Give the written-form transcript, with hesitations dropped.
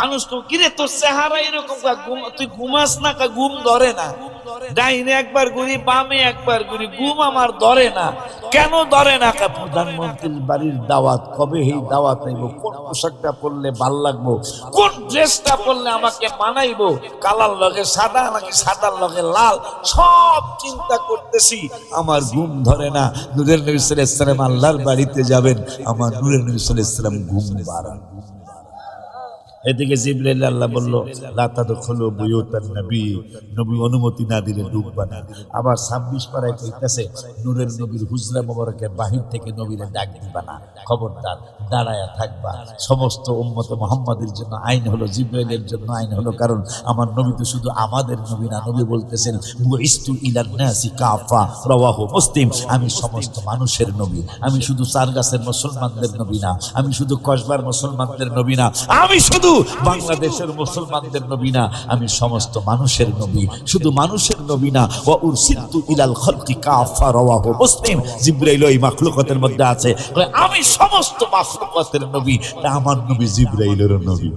মানুষ তো কিরে তোর চেহারা এরকম, তুই ঘুমাস না, ঘুম ধরে না? ডাইনে একবার ঘুরি, বামে একবার ঘুরি, ঘুম আমার ধরে না। কেন ধরে না? প্রধানমন্ত্রীর বাড়ির দাওয়াত, কবে এই দাওয়াত নাইব, কোন পোশাকটা পরলে ভাল লাগবো, কোন ড্রেসটা পরলে আমাকে মানাইবো, কালার লগে সাদা নাকি সাদার লগে লাল, সব চিন্তা করতেছি, আমার ঘুম ধরে না। নূরের নবী সাল্লাল্লাহু আলাইহি ওয়াসাল্লাম আল্লাহর বাড়িতে যাবেন, আমার নূরের নবী সাল্লাল্লাহু আলাইহি ওয়াসাল্লাম ঘুম বাড়ান। এদিকে জিবরাইল আল্লাহ বলল লা তাদখুলু বুয়ুতান নবী, নবী অনুমতি না দিলে ঢুকবা না। আবার 26 পারায় কইতাছে নূরের নবীর হুজরা মোবারকের বাহির থেকে নবীরে ডাক দিবা না, খবরদার দাঁড়ায়া থাকবা। সমস্ত উম্মতে মুহাম্মাদের জন্য আইন হলো, জিবরাইলের জন্য আইন হলো, কারণ আমার নবী তো শুধু আমাদের নবী না। নবী বলতেছেন বুইস্তু ইলান নাসি কাফা, রাওয়াহু মুসলিম। আমি সমস্ত মানুষের নবী, আমি শুধু চারগাছের মুসলমানদের নবী না, আমি শুধু কসবার মুসলমানদের নবী না, আমি শুধু বাংলাদেশের মুসলমানদের নবী না, আমি সমস্ত মানুষের নবী। শুধু মানুষের নবী না, ওয়া উরসিলতু ইলাল খালকি কাফা, রাওয়াহু মুসলিম। জিবরাইল ওই মাখলুকাতের মধ্যে আছে, আমি সমস্ত মাখলুকাতের নবী, আমার নবী জিবরাইলের নবী।